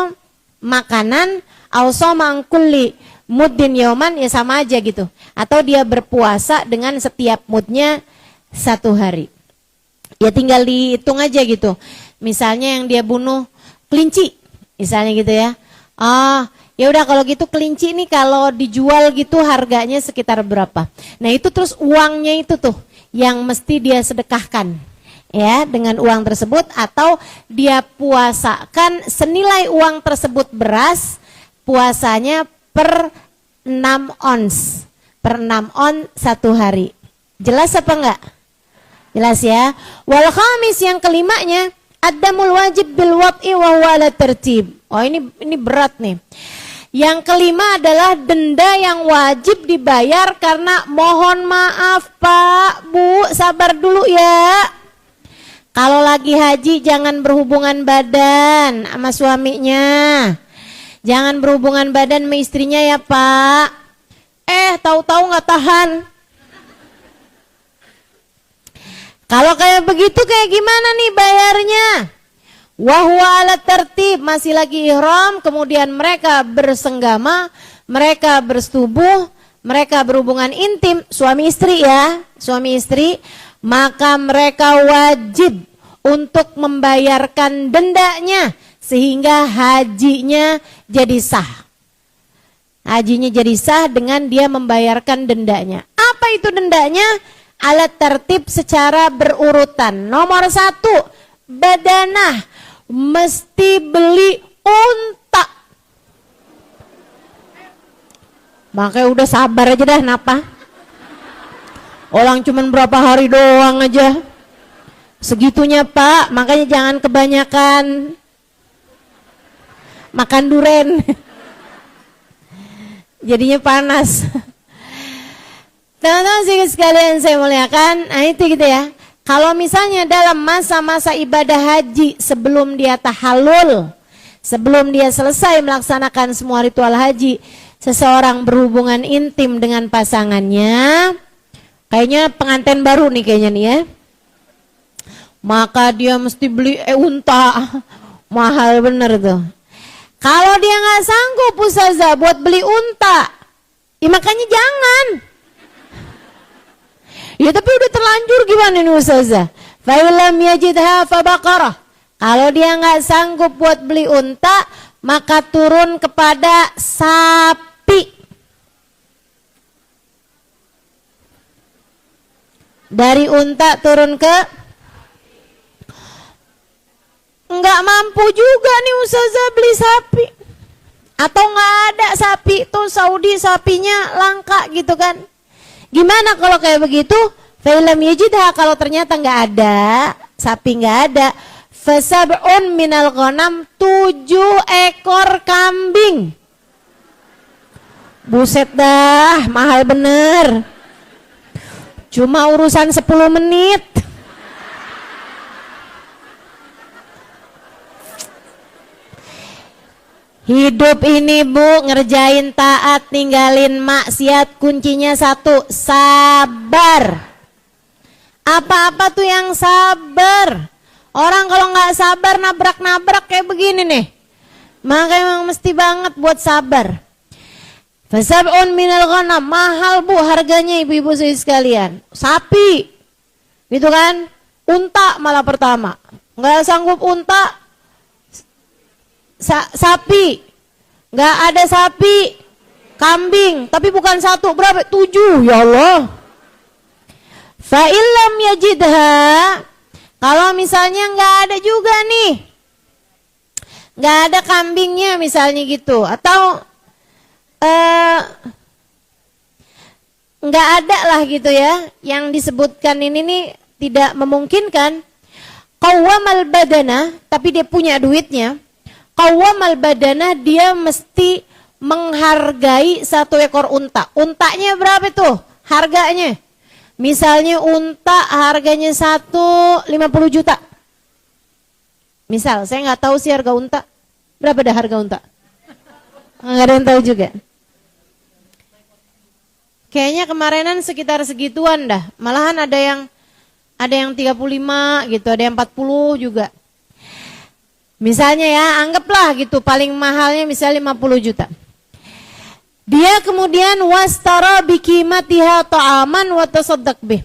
makanan, ausoma an kulli muddin yauman, ya sama aja gitu. Atau dia berpuasa dengan setiap mudnya 1 hari. Ya tinggal dihitung aja gitu. Misalnya yang dia bunuh kelinci, misalnya gitu ya. Ya udah kalau gitu kelinci nih kalau dijual gitu harganya sekitar berapa. Nah itu terus uangnya itu tuh yang mesti dia sedekahkan ya dengan uang tersebut, atau dia puasakan senilai uang tersebut beras, puasanya per 6 ons. Per 6 on 1 hari. Jelas apa enggak? Jelas ya. Wal khamis, yang kelimanya, adamul wajib bil wad'i wa huwa ala tertib. Oh ini berat nih. Yang kelima adalah denda yang wajib dibayar karena mohon maaf Pak, Bu, sabar dulu ya. Kalau lagi haji jangan berhubungan badan sama suaminya. Jangan berhubungan badan sama istrinya ya Pak. Tahu-tahu nggak tahan. Kalau kayak begitu kayak gimana nih bayarnya? Wahwa ala tertib, masih lagi ihram, kemudian mereka bersenggama, mereka bersetubuh, mereka berhubungan intim, suami istri ya, suami istri, maka mereka wajib untuk membayarkan dendanya sehingga hajinya jadi sah. Hajinya jadi sah dengan dia membayarkan dendanya. Apa itu dendanya? Alat tertib secara berurutan. Nomor 1, badanah, mesti beli unta. Makanya udah sabar aja dah, napa? Orang cuman berapa hari doang aja. Segitunya Pak, makanya jangan kebanyakan makan duren. Jadinya panas. Teman-teman sekalian saya muliakan, nah itu gitu ya. Kalau misalnya dalam masa-masa ibadah haji sebelum dia tahallul, sebelum dia selesai melaksanakan semua ritual haji, seseorang berhubungan intim dengan pasangannya, kayaknya pengantin baru nih kayaknya nih ya. Maka dia mesti beli unta, mahal bener tuh. Kalau dia nggak sanggup Ustazah buat beli unta, ya makanya jangan. Ya tapi udah terlanjur gimana nih Ustazah? Fa'ilam yajidha fabaqarah. Kalau dia nggak sanggup buat beli unta, maka turun kepada sapi. Dari unta turun ke, nggak mampu juga nih Ustazah beli sapi. Atau nggak ada sapi tuh, Saudi sapinya langka gitu kan. Gimana kalau kayak begitu? Fa'ilam yajidha, kalau ternyata nggak ada, sapi nggak ada, fasab'un minal ghanam, 7 ekor kambing. Buset dah, mahal bener. Cuma urusan 10 menit. Hidup ini Bu, ngerjain taat, ninggalin maksiat, kuncinya 1, sabar. Apa-apa tuh yang sabar. Orang kalau nggak sabar nabrak-nabrak kayak begini nih. Maka emang mesti banget buat sabar. Fasab'un minal ghanam, mahal Bu harganya ibu-ibu sekalian. Sapi, gitu kan? Unta malah pertama. Nggak sanggup unta. Sapi, nggak ada sapi, kambing, tapi bukan 1, berapa? 7, ya Allah. Fa'ilam yajidha, kalau misalnya nggak ada juga nih, nggak ada kambingnya misalnya gitu, atau nggak ada lah gitu ya, yang disebutkan ini nih tidak memungkinkan. Qawwamal badana, tapi dia punya duitnya. Qawwamal badana, dia mesti menghargai satu ekor unta. Untanya berapa tuh harganya? Misalnya unta harganya 50 juta. Misal, saya nggak tahu sih harga unta. Berapa dah harga unta? Nggak ada yang tahu juga. Kayaknya kemarinan sekitar segituan dah. Malahan ada yang 35 gitu, ada yang 40 juga. Misalnya ya, anggaplah gitu paling mahalnya misalnya 50 juta. Dia kemudian wastara bikimatiha ta'aman wa tasaddaq bih.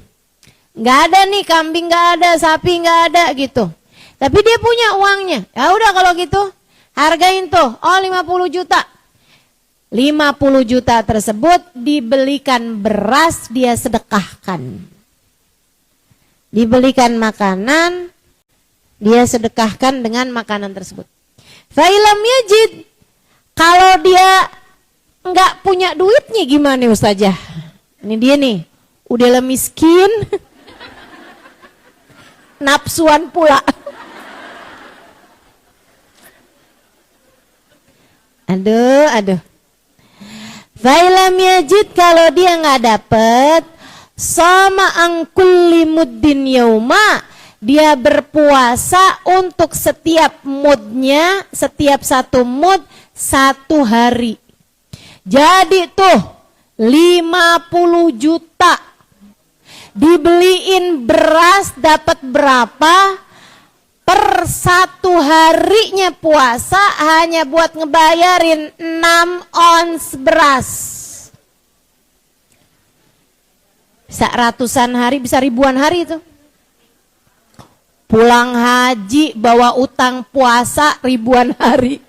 Enggak ada nih kambing, enggak ada sapi, enggak ada gitu. Tapi dia punya uangnya. Ya udah kalau gitu hargain tuh, 50 juta. 50 juta tersebut dibelikan beras, dia sedekahkan. Dibelikan makanan, dia sedekahkan dengan makanan tersebut. Fa'ilam yajid, kalau dia enggak punya duitnya gimana Ustazah? Ini dia nih, udah miskin, napsuan pula. Aduh. Fa'ilam yajid, kalau dia enggak dapet, sama angkulli muddin yauma, dia berpuasa untuk setiap mudnya, setiap satu mud 1 hari. Jadi tuh 50 juta dibeliin beras dapat berapa? Per 1 harinya puasa hanya buat ngebayarin 6 ons beras. Bisa ratusan hari, bisa ribuan hari itu. Pulang haji bawa utang puasa ribuan hari.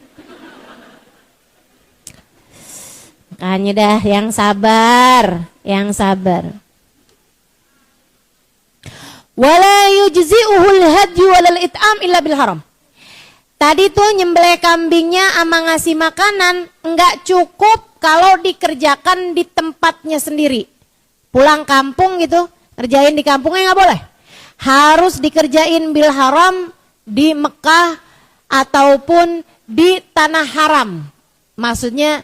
Makanya dah yang sabar, yang sabar. Wala yujzi'uhul hadyu walal it'am illa bil haram. Tadi tuh nyembelih kambingnya sama ngasih makanan enggak cukup kalau dikerjakan di tempatnya sendiri. Pulang kampung gitu, kerjain di kampungnya nggak boleh. Harus dikerjain bil haram di Mekah ataupun di tanah haram. Maksudnya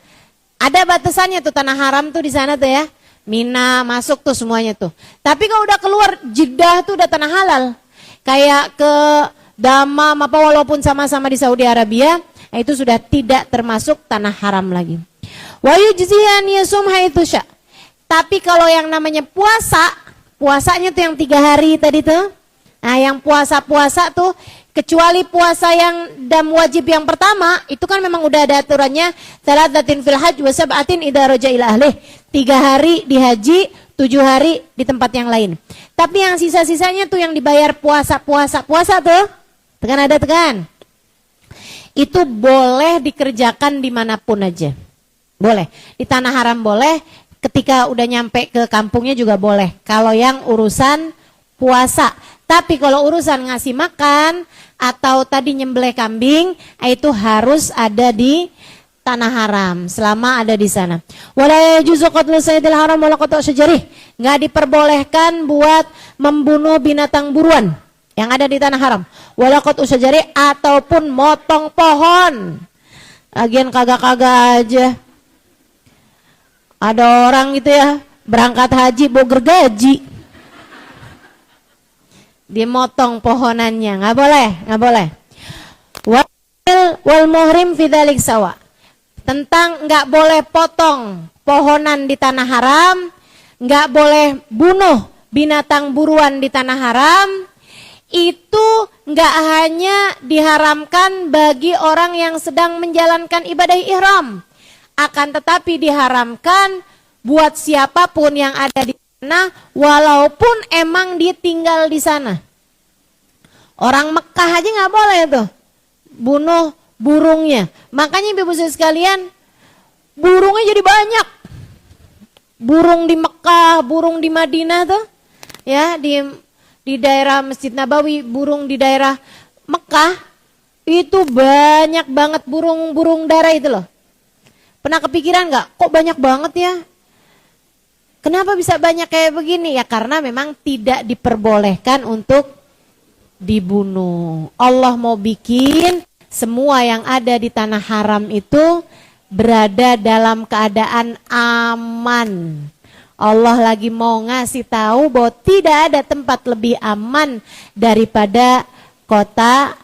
ada batasannya tuh tanah haram tuh di sana tuh ya. Mina masuk tuh semuanya tuh. Tapi kalau udah keluar Jeddah tuh udah tanah halal. Kayak ke Damam apa walaupun sama-sama di Saudi Arabia, itu sudah tidak termasuk tanah haram lagi. Wa yujziyan yasum haitsu sya. Tapi kalau yang namanya puasanya tuh yang 3 hari tadi tuh. Nah yang puasa tuh, kecuali puasa yang dam wajib yang pertama, itu kan memang udah ada aturannya. Thalathatin fil hajj wa sab'atin idza raja ila ahlih. 3 hari di haji, 7 hari di tempat yang lain. Tapi yang sisa-sisanya tuh yang dibayar puasa tuh. Tekan. Itu boleh dikerjakan dimanapun aja. Boleh. Di tanah haram boleh. Ketika udah nyampe ke kampungnya juga boleh. Kalau yang urusan puasa. Tapi kalau urusan ngasih makan atau tadi nyembelih kambing, itu harus ada di tanah haram selama ada di sana. Wala yajuzu qatlu saydil haram wala qat'u syajarih. Enggak diperbolehkan buat membunuh binatang buruan yang ada di tanah haram. Wala qat'u syajarih ataupun motong pohon. Lagian kagak-kagak aja. Ada orang gitu ya, berangkat haji bawa gergaji. Dia motong pohonannya, nggak boleh. Wal muhrim fi dzalik sawa. Tentang nggak boleh potong pohonan di tanah haram, nggak boleh bunuh binatang buruan di tanah haram, itu nggak hanya diharamkan bagi orang yang sedang menjalankan ibadah ihram, akan tetapi diharamkan buat siapapun yang ada di sana, walaupun emang dia tinggal di sana. Orang Mekah aja nggak boleh tuh bunuh burungnya. Makanya ibu sekalian, burungnya jadi banyak. Burung di Mekah, burung di Madinah tuh, ya di daerah Masjid Nabawi, burung di daerah Mekah itu banyak banget burung-burung dara itu loh. Pernah kepikiran nggak? Kok banyak banget ya? Kenapa bisa banyak kayak begini? Ya karena memang tidak diperbolehkan untuk dibunuh. Allah mau bikin semua yang ada di tanah haram itu berada dalam keadaan aman. Allah lagi mau ngasih tahu bahwa tidak ada tempat lebih aman daripada kota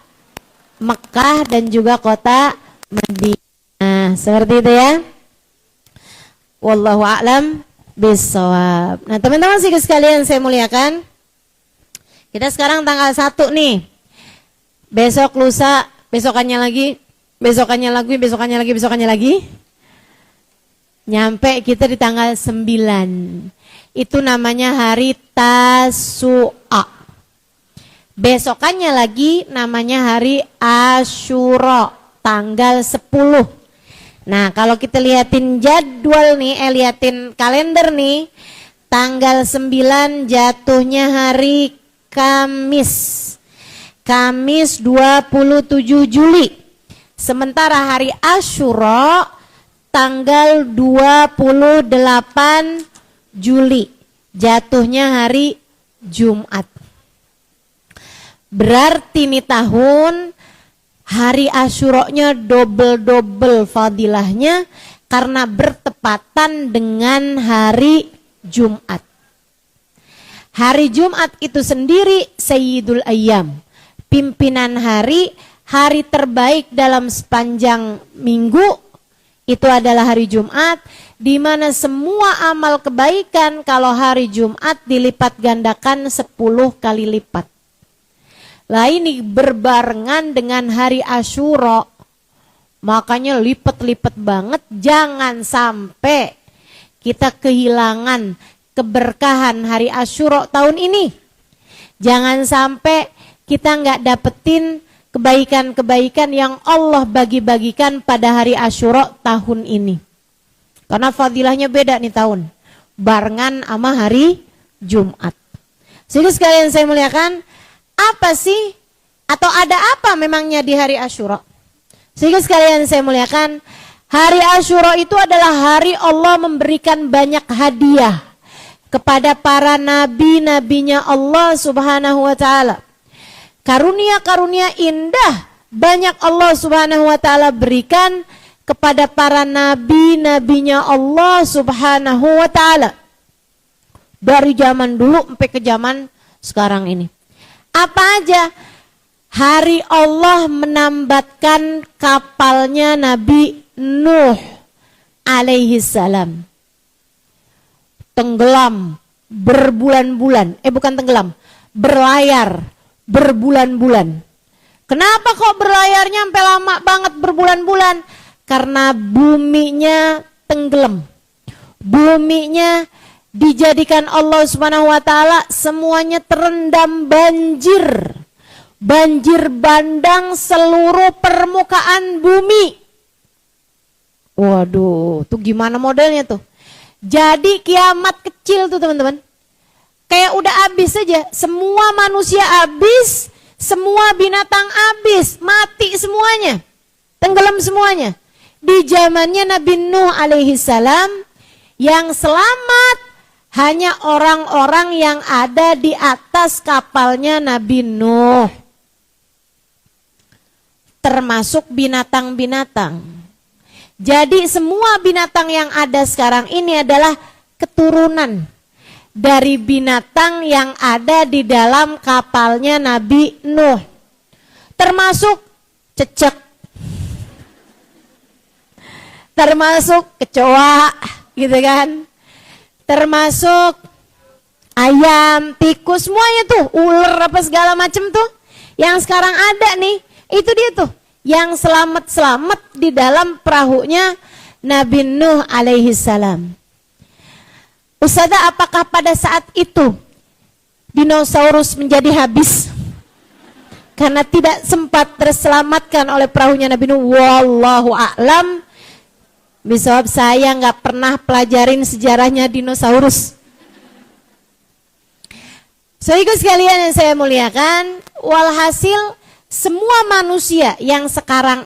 Mekah dan juga kota Madinah. Seperti itu ya. Wallahu a'lam bishawab. Nah, teman-teman sekalian saya muliakan. Kita sekarang tanggal 1 nih. Besok lusa, besokannya lagi, besokannya lagi. Nyampe kita di tanggal 9. Itu namanya hari Tasu'a. Besokannya lagi namanya hari Asyura, tanggal 10. Nah, kalau kita liatin jadwal nih, liatin kalender nih, tanggal 9 jatuhnya hari Kamis. Kamis 27 Juli. Sementara hari Asyura tanggal 28 Juli, jatuhnya hari Jumat. Berarti nih tahun hari Asyuranya double fadilahnya karena bertepatan dengan hari Jumat. Hari Jumat itu sendiri Sayyidul Ayyam, pimpinan hari terbaik dalam sepanjang minggu. Itu adalah hari Jumat, di mana semua amal kebaikan kalau hari Jumat dilipat gandakan 10 kali lipat. Lah ini berbarengan dengan hari Asyura, makanya lipat-lipat banget. Jangan sampai kita kehilangan keberkahan hari Asyura tahun ini. Jangan sampai kita nggak dapetin kebaikan-kebaikan yang Allah bagi-bagikan pada hari Asyura tahun ini. Karena fadilahnya beda nih tahun. Barengan sama hari Jumat. Sehingga sekalian saya muliakan, apa sih atau ada apa memangnya di hari Asyura? Sehingga sekalian saya muliakan, hari Asyura itu adalah hari Allah memberikan banyak hadiah kepada para nabi-nabinya Allah Subhanahu wa taala. Karunia-karunia indah banyak Allah Subhanahu wa taala berikan kepada para nabi-nabinya Allah Subhanahu wa taala. Dari zaman dulu sampai ke zaman sekarang ini. Apa aja? Hari Allah menambatkan kapalnya Nabi Nuh alaihi salam. Tenggelam berbulan-bulan. Bukan tenggelam, berlayar berbulan-bulan. Kenapa kok berlayarnya sampai lama banget berbulan-bulan? Karena buminya tenggelam. Buminya dijadikan Allah Subhanahu wa taala semuanya terendam banjir. Banjir bandang seluruh permukaan bumi. Waduh, tuh gimana modelnya tuh? Jadi kiamat kecil tuh teman-teman. Kayak udah habis saja, semua manusia habis, semua binatang habis, mati semuanya, tenggelam semuanya. Di zamannya Nabi Nuh alaihi salam, yang selamat hanya orang-orang yang ada di atas kapalnya Nabi Nuh, termasuk binatang-binatang. Jadi semua binatang yang ada sekarang ini adalah keturunan dari binatang yang ada di dalam kapalnya Nabi Nuh. Termasuk cecek, termasuk kecoa, gitu kan. Termasuk ayam, tikus, semuanya tuh, ular apa segala macam tuh. Yang sekarang ada nih, itu dia tuh, yang selamat-selamat di dalam perahunya Nabi Nuh alaihi salam. Ustazah, apakah pada saat itu dinosaurus menjadi habis karena tidak sempat terselamatkan oleh perahunya Nabi Nuh? Wallahu a'lam bishawab. Saya nggak pernah pelajarin sejarahnya dinosaurus. Saudara sekalian yang saya muliakan, walhasil semua manusia yang sekarang